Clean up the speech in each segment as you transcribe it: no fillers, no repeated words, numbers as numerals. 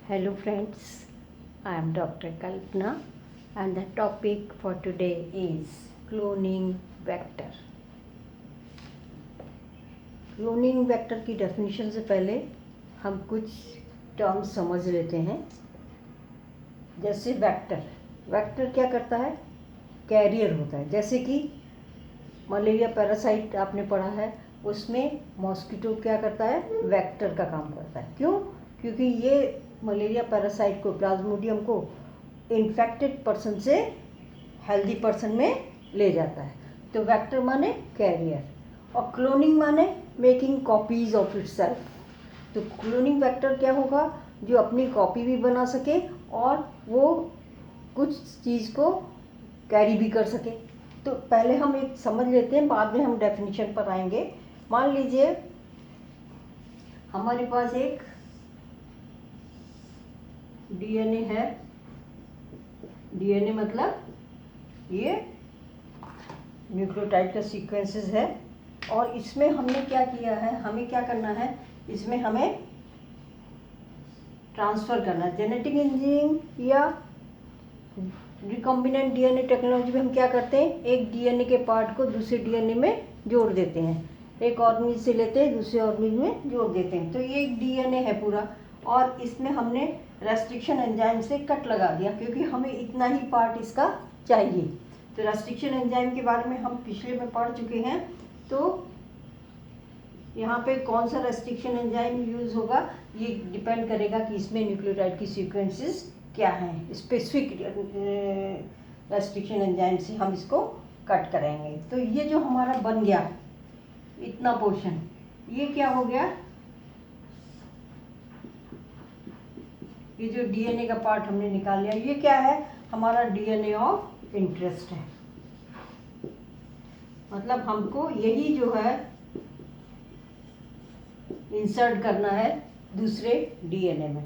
Hello friends, I am Dr. Kalpana and the topic for today is cloning vector. Cloning vector की definition से पहले हम कुछ terms समझ लेते हैं। जैसे वेक्टर क्या करता है? कैरियर होता है। जैसे कि मलेरिया पैरासाइट आपने पढ़ा है, उसमें मॉस्किटो क्या करता है? वेक्टर का काम करता है। क्यों? क्योंकि ये मलेरिया पैरासाइट को, प्लाज्मोडियम को इन्फेक्टेड पर्सन से हेल्दी पर्सन में ले जाता है। तो वेक्टर माने कैरियर, और क्लोनिंग माने मेकिंग कॉपीज ऑफ इटसेल्फ। तो क्लोनिंग वेक्टर क्या होगा? जो अपनी कॉपी भी बना सके और वो कुछ चीज़ को कैरी भी कर सके। तो पहले हम एक समझ लेते हैं, बाद में हम डेफिनेशन पर आएंगे। मान लीजिए हमारे पास एक डीएनए है। डीएनए मतलब ये न्यूक्लियोटाइड का सीक्वेंसेस है, और इसमें हमने क्या किया है, हमें क्या करना है, इसमें हमें ट्रांसफ़र करना है। जेनेटिक इंजीनियरिंग या रिकॉम्बिनेंट डीएनए टेक्नोलॉजी में हम क्या करते हैं, एक डीएनए के पार्ट को दूसरे डीएनए में जोड़ देते हैं। एक ऑर्गेनिज से लेते हैं, दूसरे ऑर्गेनिज में जोड़ देते हैं। तो ये एक डीएनए है पूरा, और इसमें हमने रेस्ट्रिक्शन एंजाइम से कट लगा दिया, क्योंकि हमें इतना ही पार्ट इसका चाहिए। तो रेस्ट्रिक्शन एंजाइम के बारे में हम पिछले में पढ़ चुके हैं। तो यहाँ पे कौन सा रेस्ट्रिक्शन एंजाइम यूज़ होगा, ये डिपेंड करेगा कि इसमें न्यूक्लियोटाइड की सीक्वेंसेस क्या हैं। स्पेसिफिक रेस्ट्रिक्शन एंजाइम से हम इसको कट करेंगे। तो ये जो हमारा बन गया इतना पोर्शन, ये क्या हो गया? ये जो डीएनए का पार्ट हमने निकाल लिया, ये क्या है? हमारा डीएनए ऑफ इंटरेस्ट है। मतलब हमको यही जो है इंसर्ट करना है दूसरे डीएनए में।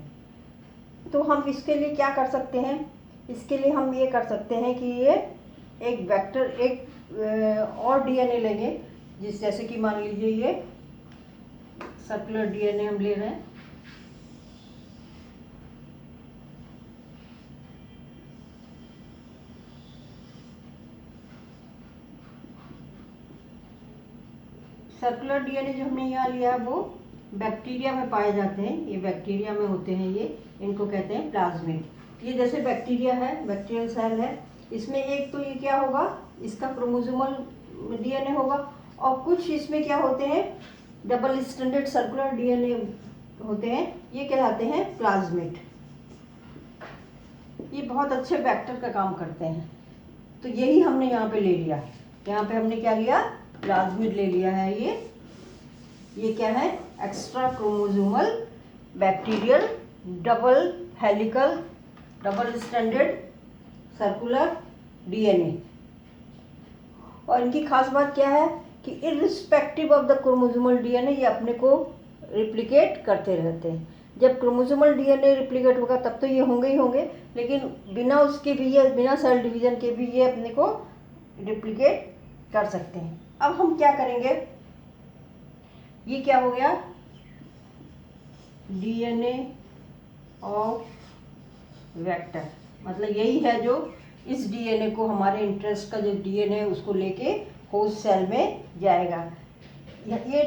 तो हम इसके लिए क्या कर सकते हैं? इसके लिए हम ये कर सकते हैं कि ये एक वेक्टर, एक और डीएनए लेंगे, जैसे कि मान लीजिए ये सर्कुलर डीएनए हम ले रहे हैं। सर्कुलर डीएनए जो हमने यहाँ लिया है वो बैक्टीरिया में पाए जाते हैं। ये बैक्टीरिया में होते हैं, ये इनको कहते हैं प्लाज्मिड। ये जैसे बैक्टीरिया है, बैक्टीरियल सेल है, इसमें एक तो ये क्या होगा, इसका क्रोमोसोमल डीएनए होगा, और कुछ इसमें क्या होते हैं, डबल स्ट्रैंडेड सर्कुलर डीएनए होते हैं, ये कहलाते हैं प्लाज्मिड। ये बहुत अच्छे वेक्टर का काम करते हैं। तो यही हमने यहाँ पे ले लिया। यहाँ पे हमने क्या लिया? प्लाज्मिड ले लिया है। ये क्या है? Extra chromosomal bacterial double helical double stranded circular DNA. और इनकी खास बात क्या है कि irrespective of the chromosomal DNA ये अपने को रिप्लिकेट करते रहते हैं। जब क्रोमोसोमल डीएनए रिप्लिकेट होगा तब तो ये होंगे ही होंगे, लेकिन बिना उसके भी, ये बिना सेल डिवीजन के भी ये अपने को रिप्लिकेट कर सकते हैं। अब हम क्या करेंगे, ये क्या हो गया? DNA of vector. मतलब यही है जो इस डीएनए को, हमारे इंटरेस्ट का जो डीएनए है उसको लेके होस्ट सेल में जाएगा। ये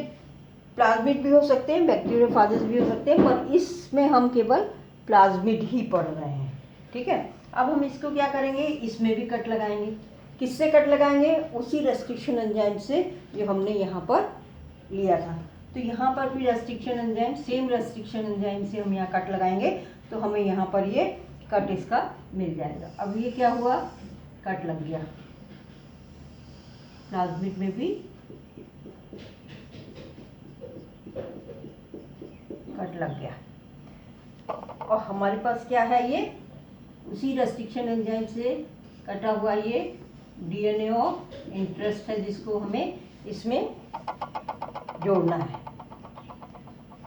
प्लाज्मिड भी हो सकते हैं, बैक्टीरियोफाजेस भी हो सकते हैं, पर इसमें हम केवल प्लाज्मिड ही पढ़ रहे हैं। ठीक है। अब हम इसको क्या करेंगे, इसमें भी कट लगाएंगे। किससे कट लगाएंगे? उसी रेस्ट्रिक्शन एंजाइम से जो हमने यहाँ पर लिया था। तो यहाँ पर भी restriction enzyme, same restriction enzyme से हम यहाँ कट लगाएंगे, तो हमें यहाँ पर ये कट इसका मिल जाएगा। अब ये क्या हुआ? कट लग गया। प्लाज्मिड में भी कट लग गया, और हमारे पास क्या है? ये उसी रेस्ट्रिक्शन एंजाइम से कटा हुआ ये डीएनए ऑफ इंटरेस्ट है, जिसको हमें इसमें जोड़ना है।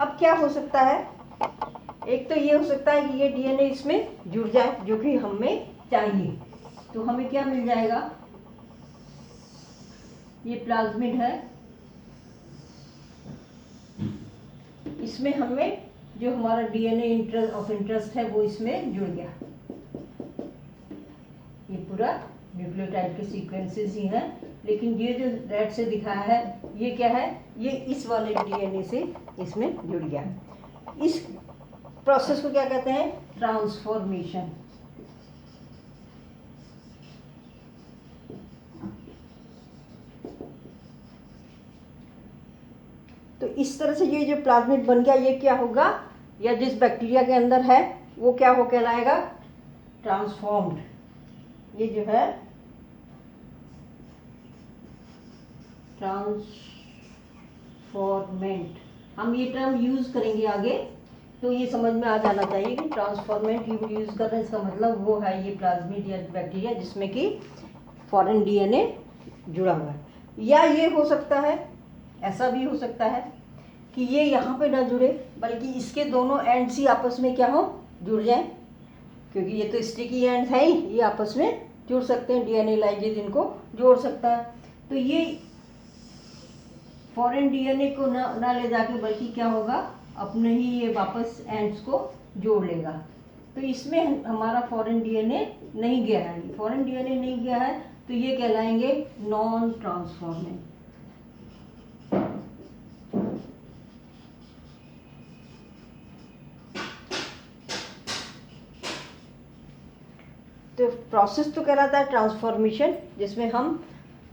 अब क्या हो सकता है? एक तो ये हो सकता है कि ये डीएनए इसमें जुड़ जाए, जो कि हमें चाहिए। तो हमें क्या मिल जाएगा? ये प्लाज्मिड है, इसमें हमें जो हमारा डीएनए ऑफ इंटरेस्ट है वो इसमें जुड़ गया। ये पूरा न्यूक्लियोटाइड के सीक्वेंसेस ही हैं, लेकिन ये जो रेड से दिखाया है ये क्या है, ये इस वाले डीएनए से इसमें जुड़ गया। इस प्रोसेस को क्या कहते हैं, ट्रांसफॉर्मेशन। तो इस तरह से ये जो प्लाज्मिड बन गया, ये क्या होगा, या जिस बैक्टीरिया के अंदर है वो क्या हो कहलाएगा, ट्रांसफॉर्म्ड। ये जो है ट्रांसफॉर्मेंट, हम ये टर्म यूज करेंगे आगे, तो ये समझ में आ जाना चाहिए कि ट्रांसफॉर्मेंट यूज कर रहे हैं, इसका मतलब वो है ये प्लाज्मिड या बैक्टीरिया जिसमें कि फॉरेन डीएनए जुड़ा हुआ है। या ये हो सकता है, ऐसा भी हो सकता है कि ये यहाँ पे ना जुड़े, बल्कि इसके दोनों एंड्स ही आपस में क्या हो, जुड़ जाएं, क्योंकि ये तो स्टिकी एंड है ही, ये आपस में जुड़ सकते हैं, डीएनए लाइगेज इनको जोड़ सकता है। तो ये फॉरेन डीएनए को ना ले जाके बल्कि क्या होगा, अपने ही ये वापस एंड्स को जोड़ लेगा। तो इसमें हमारा फॉरेन डीएनए नहीं गया है, फॉरेन डीएनए नहीं गया है, तो ये कहलाएंगे नॉन ट्रांसफॉर्मेंट। तो प्रोसेस तो कहलाता है ट्रांसफॉर्मेशन, जिसमें हम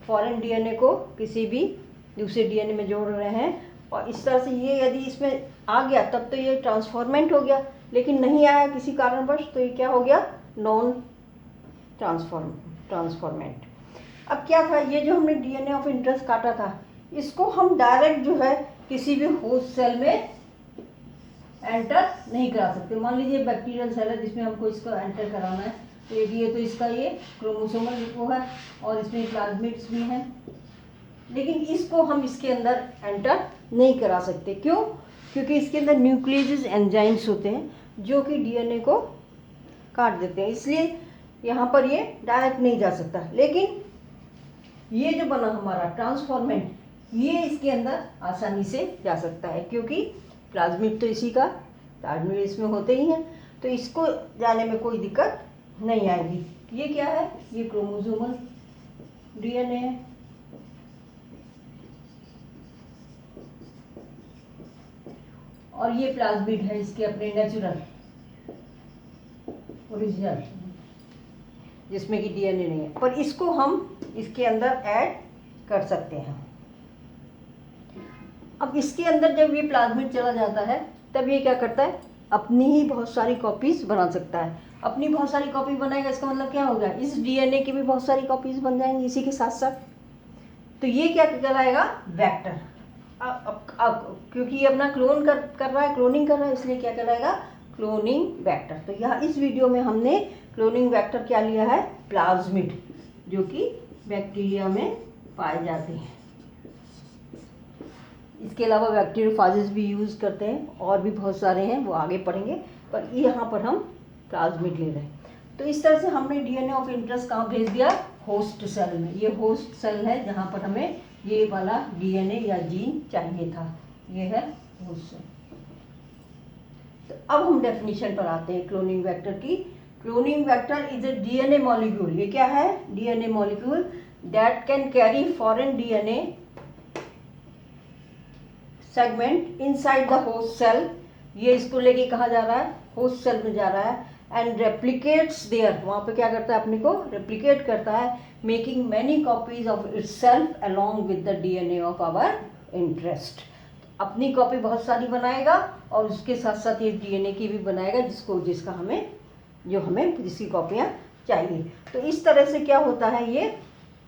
फॉरेन डीएनए को किसी भी दूसरे डीएनए में जोड़ रहे हैं, और इस तरह से ये यदि इसमें आ गया तब तो ये ट्रांसफॉर्मेंट हो गया, लेकिन नहीं आया किसी कारणवश तो ये क्या हो गया, नॉन ट्रांसफॉर्मेंट। अब क्या था, ये जो हमने डीएनए ऑफ इंटरेस्ट काटा था, इसको हम डायरेक्ट जो है किसी भी होस्ट सेल में एंटर नहीं करा सकते। मान लीजिए बैक्टीरियल सेल है जिसमें हमको इसको एंटर कराना है, तो ये तो इसका ये क्रोमोसोमल वो है और इसमें प्लाज्मिड्स भी हैं, लेकिन इसको हम इसके अंदर एंटर नहीं करा सकते। क्यों? क्योंकि इसके अंदर न्यूक्लियस एंजाइम्स होते हैं जो कि डीएनए को काट देते हैं, इसलिए यहाँ पर ये डायरेक्ट नहीं जा सकता। लेकिन ये जो बना हमारा ट्रांसफॉर्मेंट, ये इसके अंदर आसानी से जा सकता है, क्योंकि प्लाज्मिड तो इसी का, प्लाज्मिड इसमें होते ही हैं, तो इसको जाने में कोई दिक्कत नहीं आएगी। ये क्या है, ये क्रोमोसोमल डीएनए है, और ये प्लाज्मिड है इसके अपने नेचुरल ओरिजिनल, जिसमें कि डीएनए नहीं है, पर इसको हम इसके अंदर ऐड कर सकते हैं। अब इसके अंदर जब ये प्लाज्मिड चला जाता है तब ये क्या करता है, अपनी ही बहुत सारी कॉपीज बना सकता है। अपनी बहुत सारी कॉपी बनाएगा, इसका मतलब क्या होगा, इस डीएनए की भी बहुत सारी कॉपीज बन जाएंगी इसी के साथ साथ। तो ये क्या कहलाएगा, वेक्टर। अब क्योंकि ये अपना क्लोन कर रहा है, क्लोनिंग कर रहा है, इसलिए क्या कहलाएगा, क्लोनिंग वेक्टर। तो यहाँ इस वीडियो में हमने क्लोनिंग वेक्टर क्या लिया है, प्लाज्मिड, जो कि बैक्टीरिया में पाए जाते हैं। इसके अलावा बैक्टीरियोफाजेस भी यूज़ करते हैं, और भी बहुत सारे हैं, वो आगे पढ़ेंगे, पर यहाँ पर हम प्लाज्मिड ले रहे हैं। तो इस तरह से हमने डीएनए ऑफ इंटरेस्ट कहाँ भेज दिया, होस्ट सेल में। ये होस्ट सेल है जहाँ पर हमें ये वाला डीएनए या जीन चाहिए था, ये है होस्ट सेल। तो अब हम डेफिनेशन पर आते हैं क्लोनिंग वेक्टर की। Cloning vector is a DNA molecule, ये क्या है, DNA molecule that can carry foreign DNA segment inside the host cell. ये इसको लेके कहाँ जा रहा है, होस्ट सेल में जा रहा है, एंड रेप्लिकेट्स देयर, वहाँ पे क्या करता है, अपने को रेप्लिकेट करता है, making many copies of itself along with the DNA of our interest. अपनी कॉपी बहुत सारी बनाएगा और उसके साथ साथ ये डीएनए की भी बनाएगा जिसका हमें जिसकी कॉपियाँ चाहिए। तो इस तरह से क्या होता है, ये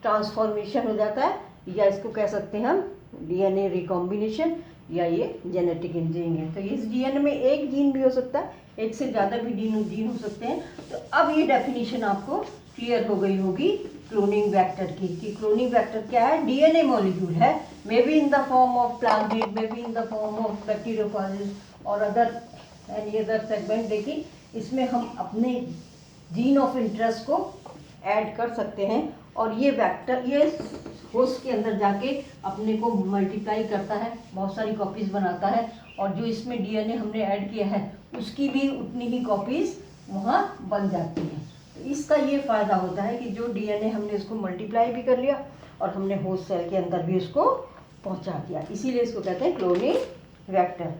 ट्रांसफॉर्मेशन हो जाता है, या इसको कह सकते हैं हम डीएनए रिकॉम्बिनेशन, या ये जेनेटिक इंजीनियरिंग है। तो इस डीएनए में एक जीन भी हो सकता है, एक से ज़्यादा भी जीन हो सकते हैं। तो अब ये डेफिनेशन आपको क्लियर हो गई होगी क्लोनिंग वेक्टर की, कि क्लोनिंग वेक्टर क्या है, डीएनए मॉलिक्यूल है, may be in the form of plasmid, may be in the form of bacteriophages और अदर एनी अदर सेगमेंट, लेकिन इसमें हम अपने जीन ऑफ इंटरेस्ट को ऐड कर सकते हैं, और ये वेक्टर ये होस्ट के अंदर जाके अपने को मल्टीप्लाई करता है, बहुत सारी कॉपीज बनाता है, और जो इसमें डीएनए हमने ऐड किया है उसकी भी उतनी ही कॉपीज वहाँ बन जाती हैं। तो इसका ये फ़ायदा होता है कि जो डीएनए हमने इसको मल्टीप्लाई भी कर लिया और हमने होस्ट सेल के अंदर भी उसको पहुँचा दिया, इसीलिए इसको कहते हैं क्लोनिंग वेक्टर।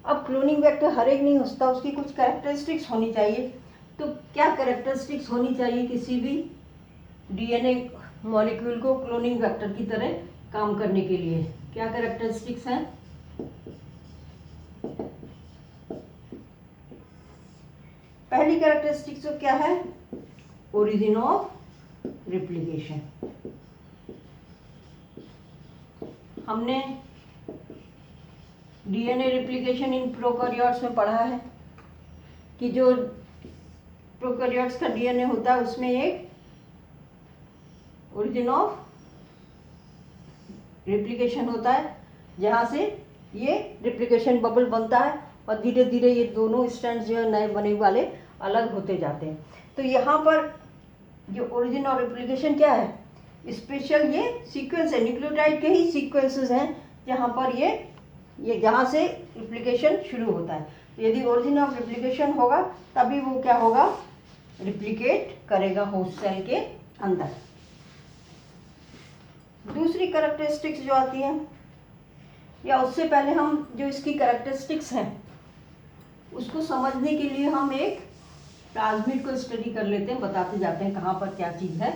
अब क्लोनिंग वेक्टर हर एक नहीं होता, उसकी कुछ कैरेक्टरिस्टिक्स होनी चाहिए। तो क्या कैरेक्टरिस्टिक्स होनी चाहिए किसी भी डीएनए मॉलिक्यूल को क्लोनिंग वेक्टर की तरह काम करने के लिए? क्या कैरेक्टरिस्टिक्स हैं? पहली कैरेक्टरिस्टिक्स तो क्या है? Origin of replication. हमने डीएनए रिप्लिकेशन इन प्रोकैरियोट्स में पढ़ा है कि जो प्रोकैरियोट्स का डीएनए होता है उसमें एक ओरिजिन ऑफ रिप्लिकेशन होता है, जहाँ से ये रिप्लिकेशन बबल बनता है और धीरे धीरे ये दोनों स्ट्रैंड्स जो है नए बने वाले अलग होते जाते हैं। तो यहाँ पर जो ओरिजिन और रिप्लिकेशन क्या है? स्पेशल ये सीक्वेंस है, न्यूक्लियोटाइड के ही सीक्वेंसेस हैं जहाँ पर ये जहाँ से रिप्लिकेशन शुरू होता है। तो यदि ओरिजिन ऑफ रिप्लिकेशन होगा तभी वो क्या होगा? रिप्लिकेट करेगा होस्ट सेल के अंदर। दूसरी कैरेक्टरिस्टिक्स जो आती हैं, या उससे पहले हम जो इसकी कैरेक्टरिस्टिक्स हैं उसको समझने के लिए हम एक प्लाज्मिड को स्टडी कर लेते हैं, बताते जाते हैं कहाँ पर क्या चीज़ है।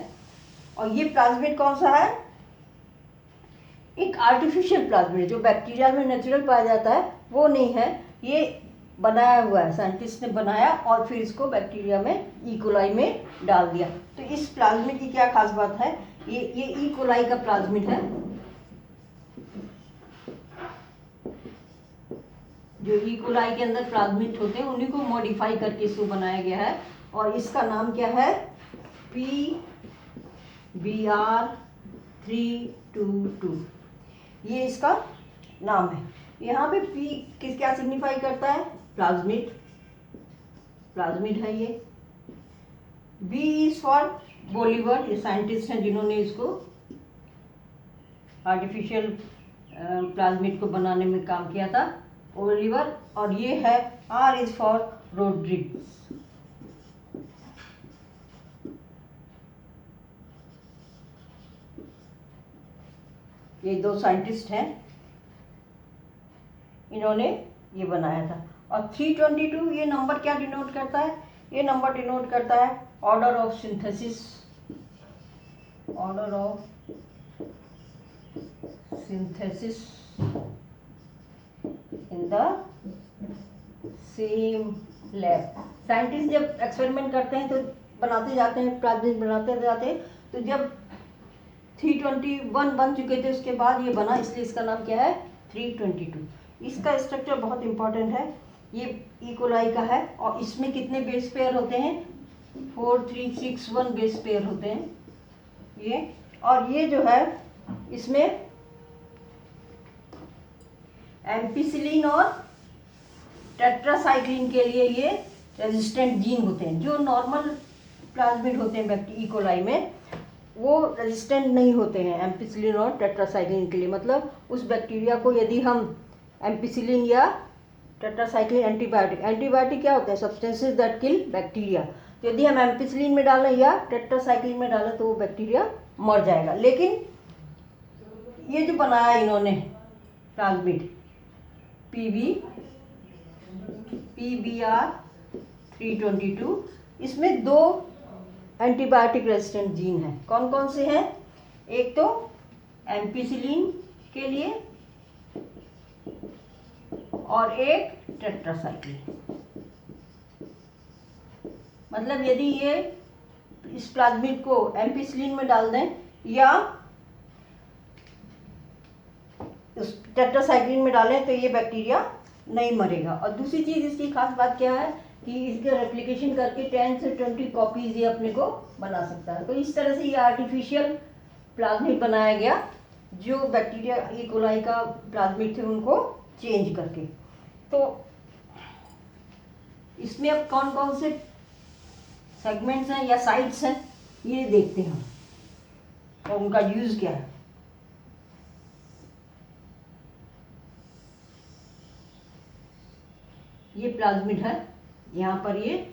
और ये प्लाज्मिड कौन सा है? एक आर्टिफिशियल प्लाज्मिड, जो बैक्टीरिया में नेचुरल पाया जाता है वो नहीं है, ये बनाया हुआ है, साइंटिस्ट ने बनाया और फिर इसको बैक्टीरिया में ई कोलाई में डाल दिया। तो इस प्लाज्मिड की क्या खास बात है? ये ई कोलाई का प्लाज्मिड है, जो ई कोलाई के अंदर प्लाज्मिड होते हैं उन्हीं को मॉडिफाई करके इसको बनाया गया है। और इसका नाम क्या है? PBr322, ये इसका नाम है। यहाँ पे P किस क्या सिग्निफाई करता है? प्लाज्मिड, प्लाज्मिड है ये। B इज फॉर बोलीवर, ये साइंटिस्ट हैं जिन्होंने इसको आर्टिफिशियल प्लाज्मिड को बनाने में काम किया था, ओलिवर। और ये है R इज फॉर रोड्रिग्स। ये दो साइंटिस्ट हैं, इन्होंने ये बनाया था। और 322 ये नंबर क्या डिनोट करता है? ये नंबर डिनोट करता है order of synthesis, order of synthesis in the same lab. Scientist जब एक्सपेरिमेंट करते हैं तो बनाते जाते हैं, प्लाज्मिड बनाते जाते हैं। तो जब 321 बन चुके थे उसके बाद ये बना, इसलिए इसका नाम क्या है? 322। इसका स्ट्रक्चर बहुत इंपॉर्टेंट है। ये ई कोलाई का है और इसमें कितने बेस पेयर होते हैं? 4 3 6 1 बेस पेयर होते हैं ये। और ये जो है इसमें एम्पिसिलिन और टेट्रासाइक्लिन के लिए ये रेजिस्टेंट जीन होते हैं। जो नॉर्मल प्लाज्मिड होते हैं ई कोलाई में वो रेजिस्टेंट नहीं होते हैं एम्पिसिलिन और टेट्रासाइक्लिन के लिए। मतलब उस बैक्टीरिया को यदि हम एम्पिसिलिन या टेट्रासाइक्लिन एंटीबायोटिक क्या होते हैं? Substances that kill bacteria. तो यदि हम एम्पिसिलिन में डालें या टेट्रासाइक्लिन में डालें तो वो बैक्टीरिया मर जाएगा। लेकिन ये जो बनाया इन्होंने प्लाज्मिड PBr322, इसमें दो एंटीबायोटिक रेजिस्टेंट जीन हैं। कौन कौन से हैं? एक तो एम्पिसिलिन के लिए और एक टेट्रासाइक्लिन। मतलब यदि ये इस प्लाज्मिड को एम्पिसिलिन में डाल दें या उस टेट्रासाइक्लिन में डालें तो ये बैक्टीरिया नहीं मरेगा। और दूसरी चीज़ इसकी खास बात क्या है कि इसके रेप्लिकेशन करके 10 से 20 कॉपीज ये अपने को बना सकता है। तो इस तरह से ये आर्टिफिशियल प्लाज्मिड बनाया गया, जो बैक्टीरिया ई कोलाई का प्लाज्मिड थे उनको चेंज करके। तो इसमें अब कौन कौन से सेगमेंट्स हैं या साइट्स हैं ये देखते हैं और उनका यूज़ क्या है। ये प्लाज्मिड है, यहाँ पर ये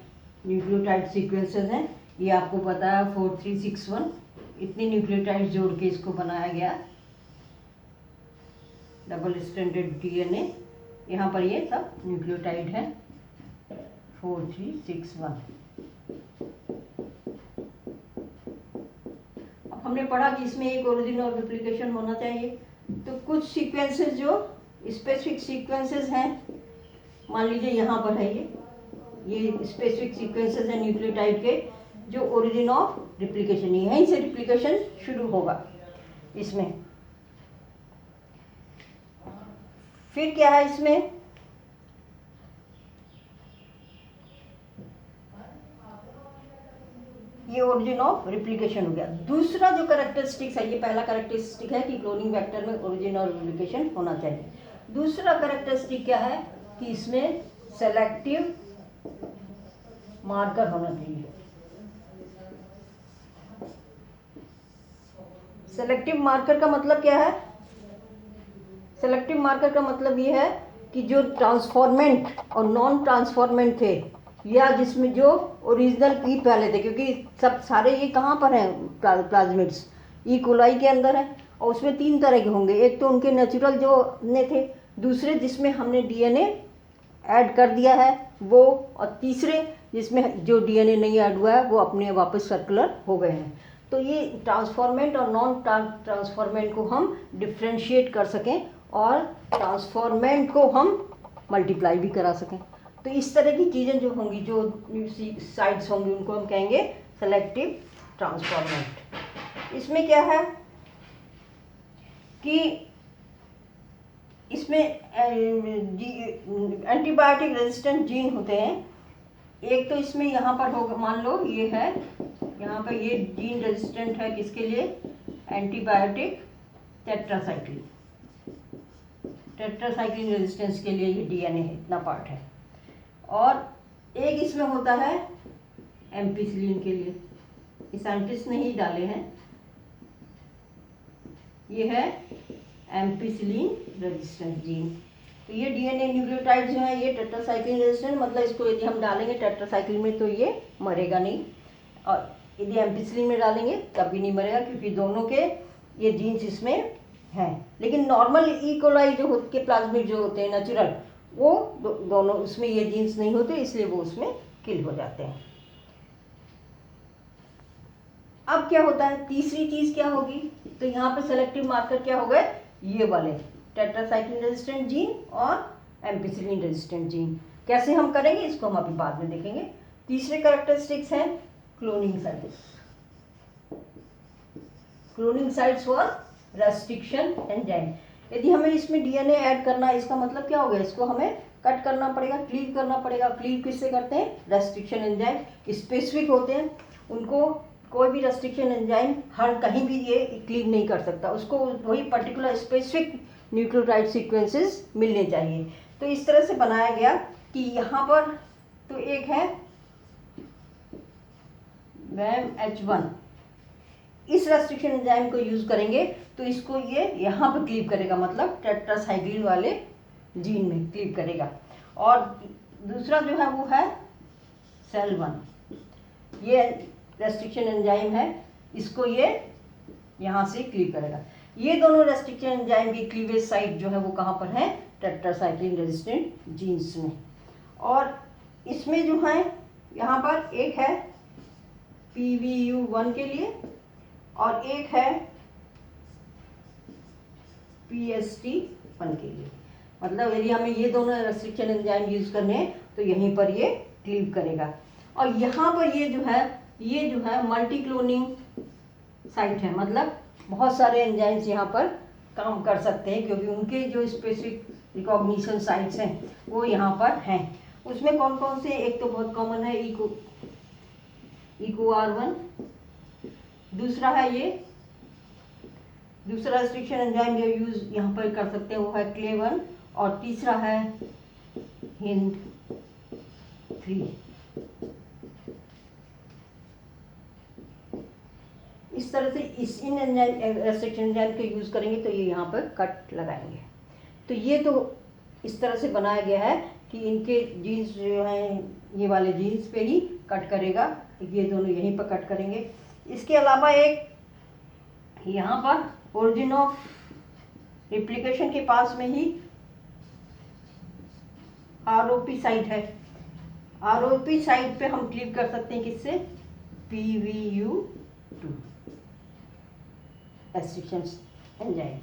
न्यूक्लियोटाइड सीक्वेंसेस हैं। ये आपको पता है 4361 इतने न्यूक्लियोटाइड जोड़ के इसको बनाया गया, डबल स्ट्रैंडेड डीएनए। यहाँ पर ये सब न्यूक्लियोटाइड है 4361। अब हमने पढ़ा कि इसमें एक ओरिजिन और डुप्लीकेशन होना चाहिए। तो कुछ सीक्वेंसेस जो स्पेसिफिक सीक्वेंसेस हैं, मान लीजिए यहाँ पर है ये स्पेसिफिक सीक्वेंसेस हैं न्यूक्लियोटाइड के, जो ओरिजिन ऑफ रिप्लिकेशन, यहीं से रिप्लिकेशन शुरू होगा इसमें। फिर क्या है इसमें, ये ओरिजिन ऑफ रिप्लिकेशन हो गया। दूसरा जो कैरेक्टरिस्टिक्स है, ये पहला कैरेक्टरिस्टिक है कि क्लोनिंग वेक्टर में ओरिजिन और रिप्लिकेशन होना चाहिए। दूसरा कैरेक्टरिस्टिक क्या है कि इसमें सेलेक्टिव मार्कर होना चाहिए। सेलेक्टिव मार्कर का मतलब क्या है? सेलेक्टिव मार्कर का मतलब ये है कि जो ट्रांसफॉर्मेंट और नॉन ट्रांसफॉर्मेंट थे, या जिसमें जो ओरिजिनल ई पहले थे, क्योंकि सब सारे ये कहाँ पर हैं प्लाज्मिड्स, ई कोलाई के अंदर है, और उसमें 3 तरह के होंगे। एक तो उनके नेचुरल जो ने थे, दूसरे जिसमें हमने डीएनए ऐड कर दिया है वो, और तीसरे जिसमें जो डीएनए नहीं ऐड हुआ है वो अपने वापस सर्कुलर हो गए हैं। तो ये ट्रांसफॉर्मेंट और नॉन ट्रांसफॉर्मेंट को हम डिफ्रेंशिएट कर सकें और ट्रांसफॉर्मेंट को हम मल्टीप्लाई भी करा सकें। तो इस तरह की चीज़ें जो होंगी, जो साइड्स होंगी, उनको हम कहेंगे सेलेक्टिव ट्रांसफॉर्मेंट। इसमें क्या है कि इसमें एंटीबायोटिक रेजिस्टेंट जीन होते हैं। एक तो इसमें यहाँ पर होगा, मान लो ये है, यहाँ पर ये जीन रेजिस्टेंट है किसके लिए? Antibiotic tetracycline. टेट्रासाइक्लिन रेजिस्टेंस के लिए ये डीएनए है, इतना पार्ट है। और एक इसमें होता है एम्पिसिलिन के लिए, ये साइंटिस्ट ने ही डाले हैं। ये है एम्पिसिलिन रेजिस्टेंट जीन। तो ये डीएनए न्यूक्लियोटाइड जो है ये टेट्रासाइक्लिन रेजिस्टेंट, मतलब इसको यदि हम डालेंगे टेट्रासाइक्लिन में तो ये मरेगा नहीं, और यदि एम्पिसिलिन में डालेंगे तब भी नहीं मरेगा, क्योंकि दोनों के ये जीन्स इसमें हैं। लेकिन नॉर्मल ई कोलाई जो होते के प्लाज्मिड जो होते हैं नेचुरल, वो दोनों उसमें ये जीन्स नहीं होते, इसलिए वो उसमें किल हो जाते हैं। अब क्या होता है, तीसरी चीज़ क्या होगी? तो यहाँ पे सेलेक्टिव मार्कर क्या हो गए? ये वाले टेट्रासाइक्लिन रेजिस्टेंट जीन और एम्पिसिलिन रेजिस्टेंट जीन। कैसे हम करेंगे इसको हम अभी बाद में देखेंगे। तीसरे कैरेक्टरिस्टिक्स हैं cloning sites. Cloning sites for restriction enzyme. यदि हमें इसमें डीएनए ऐड करना है, इसका मतलब क्या हो गया? इसको हमें कट करना पड़ेगा, क्लीव करना पड़ेगा। क्लीव किससे करते हैं? रेस्ट्रिक्शन एंजाइम स्पेसिफिक होते हैं, उनको कोई भी रेस्ट्रिक्शन एंजाइम हर कहीं भी ये क्लीव नहीं कर सकता, उसको वही पर्टिकुलर स्पेसिफिक न्यूक्लियोटाइड सीक्वेंसेस मिलने चाहिए। तो इस तरह से बनाया गया कि यहाँ पर तो एक है WAMH1, इस रेस्ट्रिक्शन एंजाइम को यूज़ करेंगे तो इसको ये यहाँ पर क्लीव करेगा, मतलब टेट्रासाइक्लिन वाले जीन में क्लीव करेगा। और दूसरा जो है वो है SEL1, ये रेस्ट्रिक्शन एंजाइम है, इसको ये यहाँ से क्लीव करेगा। ये दोनों रेस्ट्रिक्शन एंजाइम की क्लीवेज साइट जो है वो कहाँ पर है? टेट्रासाइक्लिन रेजिस्टेंट जीन्स में। और इसमें जो है यहाँ पर एक है PVU1 के लिए और एक है PST1 के लिए। मतलब यदि हमें ये दोनों रेस्ट्रिक्शन एंजाइम यूज़ करने हैं तो यहीं पर ये क्लीव करेगा। और यहाँ पर ये जो है मल्टी क्लोनिंग साइट है, मतलब बहुत सारे एंजाइम्स यहाँ पर काम कर सकते हैं, क्योंकि उनके जो स्पेसिफिक रिकॉग्निशन साइट्स हैं वो यहाँ पर हैं। उसमें कौन कौन से? एक तो बहुत कॉमन है EcoR1, दूसरा है ये दूसरा रेस्ट्रिक्शन एंजाइम जो यूज़ यहाँ पर कर सकते हैं वो है CLE1, और तीसरा है HIND3। इस तरह से इन एंजाइम रेस्ट्रिक्शन एंजाइम के यूज़ करेंगे तो ये यहाँ पर कट लगाएंगे। तो ये तो इस तरह से बनाया गया है कि इनके जीन्स जो हैं ये वाले जीन्स पे ही कट करेगा, ये दोनों यहीं पर कट करेंगे। इसके अलावा एक यहाँ पर ओरिजिन ऑफ रिप्लिकेशन के पास में ही आरओपी साइट है। आरओपी साइट पे हम क्लिक कर सकते हैं किससे, PVU2 restriction enzyme.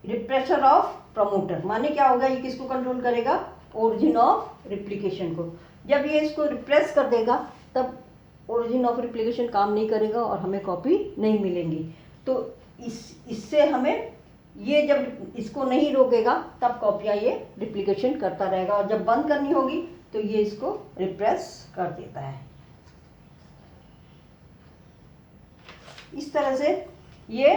Refresher of promoter माने क्या होगा, ये किसको कंट्रोल करेगा, ओरिजिन ऑफ रिप्लिकेशन को। जब ये इसको रिप्रेस कर देगा तब ओरिजिन ऑफ रिप्लिकेशन काम नहीं करेगा और हमें कॉपी नहीं मिलेंगी। तो इससे हमें ये जब इसको नहीं रोकेगा तब कॉपियाँ ये रिप्लिकेशन करता रहेगा, और जब बंद करनी होगी तो ये इसको रिप्रेस कर देता है। इस तरह से ये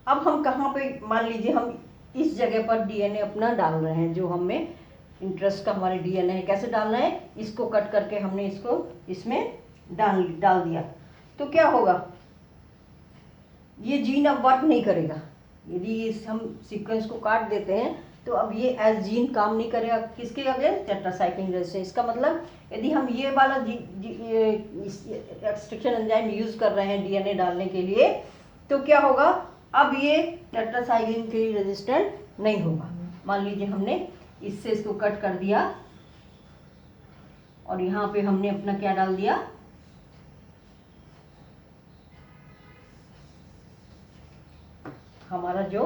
अब हम कहाँ पे, मान लीजिए हम इस जगह पर डीएनए अपना डाल रहे हैं, जो हमें इंटरेस्ट का हमारे डीएनए है। कैसे डालना है, इसको कट करके हमने इसको इसमें डाल दिया तो क्या होगा, ये जीन अब वर्क नहीं करेगा। यदि इस हम सीक्वेंस को काट देते हैं तो अब ये एज जीन काम नहीं करेगा, किसके अगेंस्ट, टेट्रासाइक्लिन रेजिस्टेंस। इसका मतलब यदि हम ये वाला रेस्ट्रिक्शन एंजाइम यूज कर रहे हैं डीएनए डालने के लिए तो क्या होगा, अब ये टेट्रासाइक्लिन के लिए रेजिस्टेंट नहीं होगा। मान लीजिए हमने इससे इसको कट कर दिया और यहाँ पे हमने अपना क्या डाल दिया, हमारा जो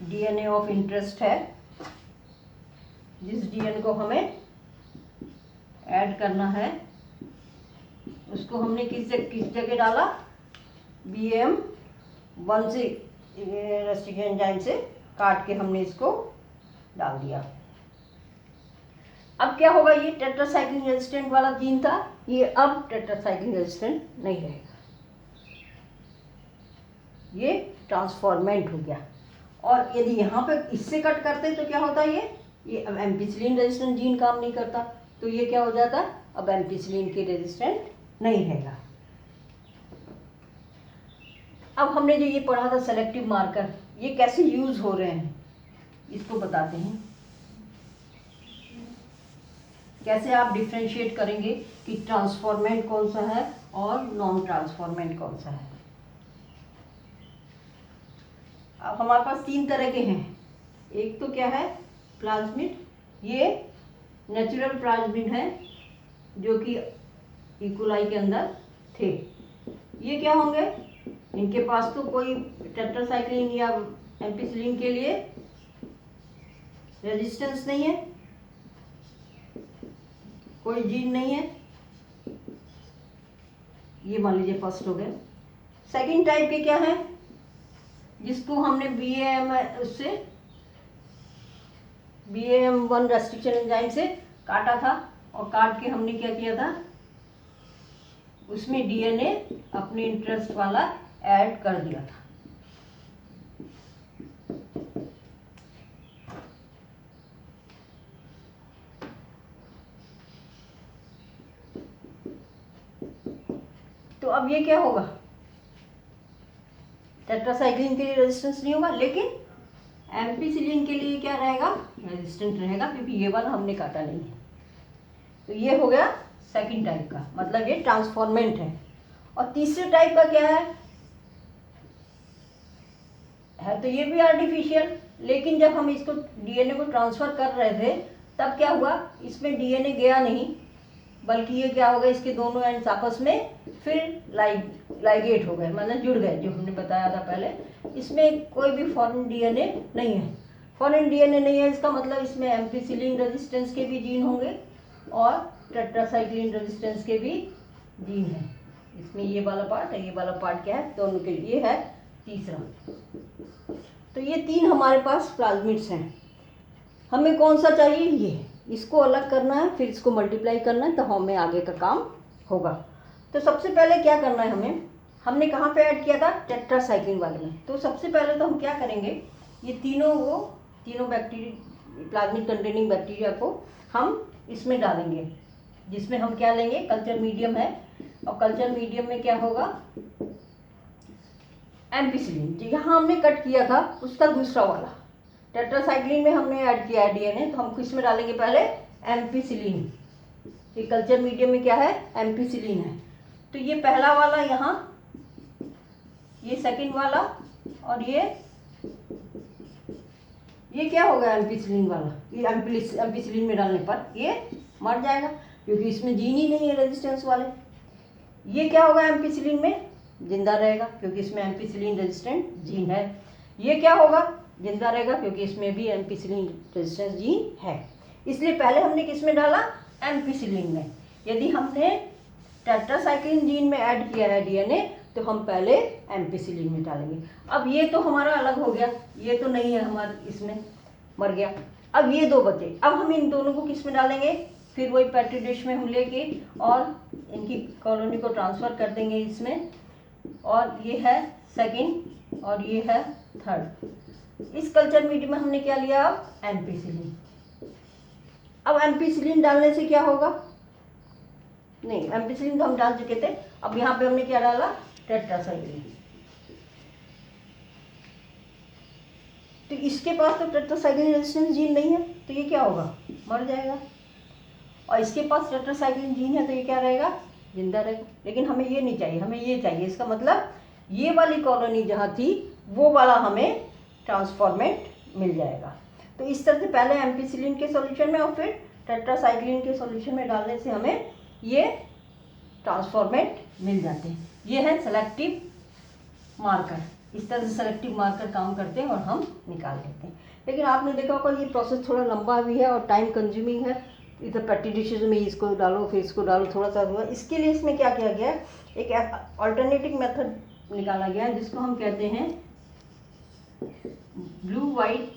डीएनए ऑफ इंटरेस्ट है, जिस डीएनए को हमें ऐड करना है उसको हमने किस जगह डाला, BM1 से रेस्ट्रिक्शन एंजाइम से काट के हमने इसको डाल दिया। अब क्या होगा, ये टेट्रासाइक्लिन रेजिस्टेंट वाला जीन था, ये अब टेट्रासाइक्लिन रेजिस्टेंट नहीं रहेगा, ये ट्रांसफॉर्मेंट हो गया। और यदि यहाँ पे इससे कट करते तो क्या होता है, ये अब एम्पिसिलिन रेजिस्टेंट जीन काम नहीं करता तो ये क्या हो जाता, अब एम्पिसिलिन के रेजिस्टेंट नहीं रहेगा। अब हमने जो ये पढ़ा था सेलेक्टिव मार्कर, ये कैसे यूज हो रहे हैं इसको बताते हैं। कैसे आप डिफ्रेंशिएट करेंगे कि ट्रांसफॉर्मेंट कौन सा है और नॉन ट्रांसफॉर्मेंट कौन सा है। अब हमारे पास 3 तरह के हैं। एक तो क्या है, प्लाज्मिड, ये नेचुरल प्लाज्मिड है जो कि इकोलाई के अंदर थे। ये क्या होंगे, इनके पास तो कोई टेट्रासाइक्लिन या एम्पिसिलिन के लिए रेजिस्टेंस नहीं है, कोई जीन नहीं है। ये मान लीजिए फर्स्ट हो गए। सेकंड टाइप के क्या है, जिसको हमने BAM1 रेस्ट्रिक्शन एंजाइम से काटा था और काट के हमने क्या किया था, उसमें डीएनए अपने इंटरेस्ट वाला ऐड कर दिया था। तो अब ये क्या होगा, टेट्रासाइक्लिन के लिए रेजिस्टेंस नहीं होगा, लेकिन एम्पिसिलिन के लिए क्या रहेगा, रेजिस्टेंट रहेगा, क्योंकि ये वाला हमने काटा नहीं है। तो ये हो गया सेकंड टाइप का, मतलब ये ट्रांसफॉर्मेंट है। और तीसरे टाइप का क्या है तो ये भी आर्टिफिशियल, लेकिन जब हम इसको डीएनए को ट्रांसफर कर रहे थे तब क्या हुआ, इसमें डीएनए गया नहीं, बल्कि ये क्या होगा, इसके दोनों एंड्स आपस में फिर लाइगेट हो गए, मतलब जुड़ गए, जो हमने बताया था पहले। इसमें कोई भी फॉरेन डीएनए नहीं है। फॉरेन डीएनए नहीं है इसका मतलब इसमें एम्पिसिलिन रेजिस्टेंस के भी जीन होंगे और टेट्रासाइक्लिन रेजिस्टेंस के भी जीन है। इसमें ये वाला पार्ट है, ये वाला पार्ट क्या है, दोनों के लिए है तीसरा। तो ये 3 हमारे पास प्लाज्मिड्स हैं। हमें कौन सा चाहिए, ये, इसको अलग करना है, फिर इसको मल्टीप्लाई करना है, तो हमें आगे का काम होगा। तो सबसे पहले क्या करना है, हमने कहाँ पे ऐड किया था, टेट्रासाइक्लिन वाले में। तो सबसे पहले तो हम क्या करेंगे, ये तीनों बैक्टीरिया, प्लाज्मिड कंटेनिंग बैक्टीरिया को हम इसमें डालेंगे, जिसमें हम क्या लेंगे, कल्चर मीडियम है। और कल्चर मीडियम में क्या होगा, एम्पिसिलिन जो यहाँ हमने कट किया था उसका दूसरा वाला, टेट्रासाइक्लिन में हमने ऐड किया है डीएनए, तो हम किस में डालेंगे पहले, एम्पिसिलिन। ये कल्चर मीडियम में क्या है, एम्पिसिलिन है। तो ये पहला वाला यहाँ, ये सेकंड वाला, और ये क्या होगा एम्पिसिलिन वाला, ये एम्पिसिलिन में डालने पर ये मर जाएगा क्योंकि इसमें जीन ही नहीं है रेजिस्टेंस वाले। ये क्या होगा एम्पिसिलिन में, जिंदा रहेगा क्योंकि इसमें एम्पिसिलिन रेजिस्टेंट जीन है। ये क्या होगा, जिंदा रहेगा क्योंकि इसमें भी एम्पिसिलिन रेजिस्टेंस जीन है। इसलिए पहले हमने किस में डाला, एम्पिसिलिन में। यदि हमने टेट्रासाइक्लिन जीन में ऐड किया है डीएनए तो हम पहले एम्पिसिलिन में डालेंगे। अब ये तो हमारा अलग हो गया, ये तो नहीं है हमारे इसमें, मर गया। अब ये दो बचे, अब हम इन दोनों को किस में डालेंगे, फिर वही पेट्री डिश में हम लेके और इनकी कॉलोनी को ट्रांसफ़र कर देंगे इसमें, और ये है सेकंड और ये है थर्ड। इस कल्चर मीडियम में हमने क्या लिया, अब एम्पिसिलिन। अब एम्पिसिलिन डालने से क्या होगा, नहीं एम्पिसिलिन तो हम डाल चुके थे, अब यहाँ पे हमने क्या डाला, टेट्रासाइक्लिन। तो इसके पास तो टेट्रासाइक्लिन रेजिस्टेंस जीन नहीं है तो ये क्या होगा, मर जाएगा। और इसके पास टेट्रासाइक्लिन जीन है तो ये क्या रहेगा, जिंदा रहेगा। लेकिन हमें ये नहीं चाहिए, हमें ये चाहिए। इसका मतलब ये वाली कॉलोनी जहाँ थी वो वाला हमें ट्रांसफॉर्मेट मिल जाएगा। तो इस तरह से पहले एम्पिसिलिन के सॉल्यूशन में और फिर टेट्रासाइक्लिन के सॉल्यूशन में डालने से हमें ये ट्रांसफॉर्मेट मिल जाते हैं। ये है सेलेक्टिव मार्कर। इस तरह से सेलेक्टिव मार्कर काम करते हैं और हम निकाल लेते हैं। लेकिन आपने देखा होगा ये प्रोसेस थोड़ा लंबा भी है और टाइम कंज्यूमिंग है। इधर पेट्री डिशेज में इसको डालो फिर इसको डालो, थोड़ा सा हुआ। इसके लिए इसमें क्या किया गया है, एक अल्टरनेटिव मेथड निकाला गया है जिसको हम कहते हैं ब्लू वाइट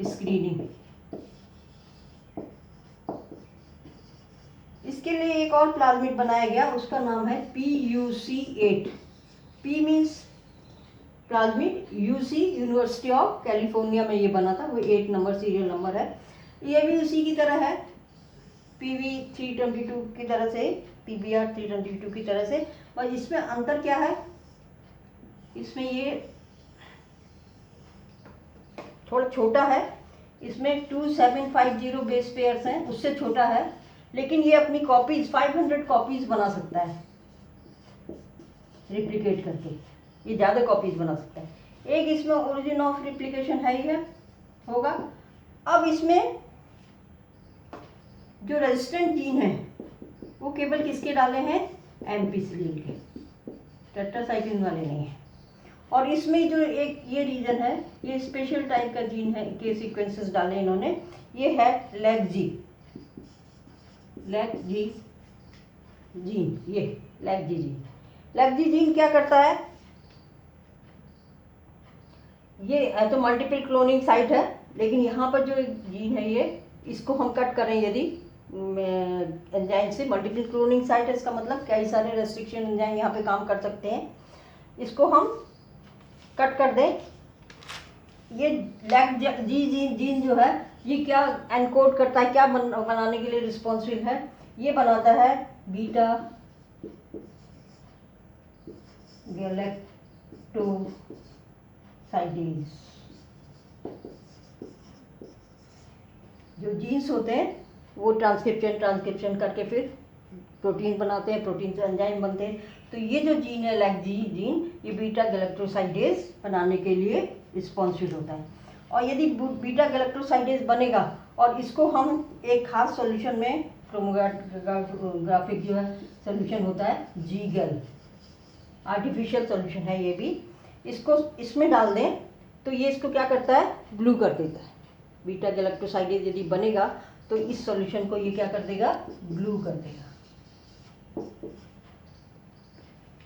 स्क्रीनिंग। इसके लिए एक और प्लाज्मिड बनाया गया, उसका नाम है PUC8। P means plasmid, UC university of California में ये बना था, वो 8 नंबर सीरियल नंबर है। ये भी उसी की तरह है, PV322 की तरह से, PBR322 की तरह से। और इसमें अंतर क्या है, इसमें ये थोड़ा छोटा है, इसमें 2750 बेस पेयर्स हैं, उससे छोटा है। लेकिन ये अपनी कॉपीज 500 कॉपीज बना सकता है रिप्लिकेट करके, ये ज़्यादा कॉपीज बना सकता है। एक इसमें ओरिजिन ऑफ रिप्लिकेशन है ही है, होगा। अब इसमें जो रेजिस्टेंट जीन है वो केवल किसके डाले हैं, एम्पिसिलिन के, टेट्रासाइक्लिन वाले नहीं है। और इसमें जो एक ये रीजन है, ये स्पेशल टाइप का जीन है के सीक्वेंसेस डाले इन्होंने, ये है LAGG जीन। ये LAGG जीन क्या करता है, ये तो मल्टीपल क्लोनिंग साइट है, लेकिन यहाँ पर जो जीन है ये, इसको हम कट करें यदि एंजाइम से, मल्टीपल क्लोनिंग साइट है, इसका मतलब कई सारे रेस्ट्रिक्शन एंजाइम यहाँ पे काम कर सकते हैं। इसको हम कट कर दें। ये LAGG जीन जो है ये क्या एनकोड करता है, क्या बनाने के लिए रिस्पॉन्सिबल है, ये बनाता है बीटा गैलेक्टोसाइडेज। जो जीन्स होते हैं वो ट्रांसक्रिप्शन करके फिर प्रोटीन बनाते हैं, प्रोटीन से एंजाइम बनते हैं। तो ये जो जीन है LAGG जीन, ये बीटा गैलेक्टोसाइडेज बनाने के लिए रिस्पॉन्सिबल होता है। और यदि बीटा गैलेक्टोसाइडेज बनेगा और इसको हम एक खास सॉल्यूशन में, क्रोमोग्राफिक जो है सॉल्यूशन होता है GGAL, आर्टिफिशियल सॉल्यूशन है ये भी, इसको इसमें डाल दें तो ये इसको क्या करता है, ब्लू कर देता है। बीटा गैलेक्टोसाइडेज यदि बनेगा तो इस सॉल्यूशन को ये क्या कर देगा, ब्लू कर देगा।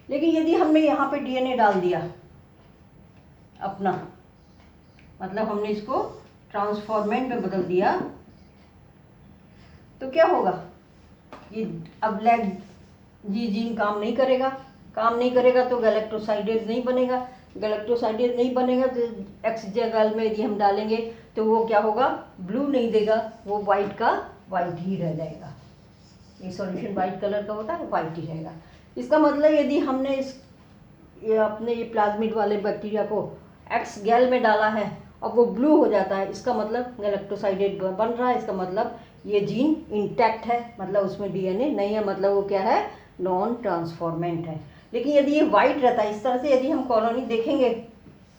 लेकिन यदि हमने यहाँ पे DNA डाल दिया अपना, मतलब हमने इसको ट्रांसफॉर्मेंट में बदल दिया, तो क्या होगा, ये अब LAGG जीन काम नहीं करेगा तो गैलेक्टोसाइडेज नहीं बनेगा। गैलेक्टोसाइडेज नहीं बनेगा तो XGAL में यदि हम डालेंगे तो वो क्या होगा, ब्लू नहीं देगा, वो वाइट का वाइट ही रह जाएगा। ये सॉल्यूशन वाइट कलर का होता है, वाइट ही रहेगा। इसका मतलब यदि हमने ये अपने ये प्लाज्मिड वाले बैक्टीरिया को एक्स गैल में डाला है और वो ब्लू हो जाता है, इसका मतलब गैलेक्टोसाइडेट बन रहा है, इसका मतलब ये जीन इंटैक्ट है, मतलब उसमें डीएनए नहीं है, मतलब वो क्या है, नॉन ट्रांसफॉर्मेंट है। लेकिन यदि ये वाइट रहता है इस तरह से, यदि हम कॉलोनी देखेंगे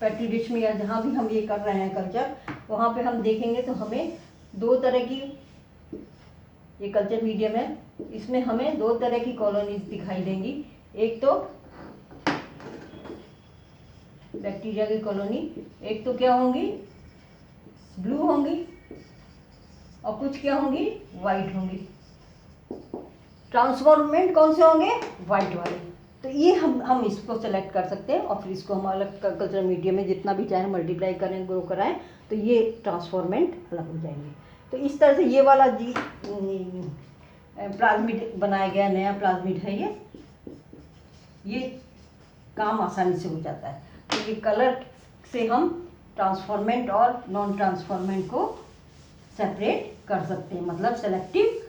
पेट्री डिश में या जहाँ भी हम ये कर रहे हैं कल्चर, वहाँ पे हम देखेंगे तो हमें दो तरह की, ये कल्चर मीडियम है, इसमें हमें दो तरह की कॉलोनीज दिखाई देंगी। एक तो बैक्टीरिया की कॉलोनी, एक तो क्या होंगी, ब्लू होंगी और कुछ क्या होंगी, वाइट होंगी। ट्रांसफॉर्मेंट कौन से होंगे, वाइट वाले। तो ये हम इसको सेलेक्ट कर सकते हैं और फिर इसको हम अलग कल्चर मीडियम में जितना भी चाहे मल्टीप्लाई करें, ग्रो कराएं, तो ये ट्रांसफॉर्मेंट अलग हो जाएंगे। तो इस तरह से ये वाला जी प्लाज्मिड बनाया गया, नया प्लाज्मिड है ये काम आसानी से हो जाता है। तो ये कलर से हम ट्रांसफॉर्मेंट और नॉन ट्रांसफॉर्मेंट को सेपरेट कर सकते हैं, मतलब सेलेक्टिव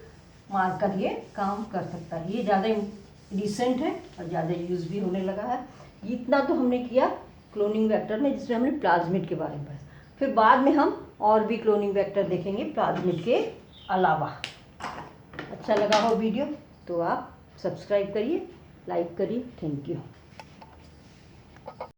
मार्कर ये काम कर सकता है। ये ज़्यादा रिसेंट है और ज़्यादा यूज़ भी होने लगा है। इतना तो हमने किया क्लोनिंग वेक्टर में, जिसमें हमने प्लाज्मिड के बारे में पढ़ा। फिर बाद में हम और भी क्लोनिंग वेक्टर देखेंगे प्लाज्मिड के अलावा। अच्छा लगा हो वीडियो तो आप सब्सक्राइब करिए, लाइक करिए। Thank you.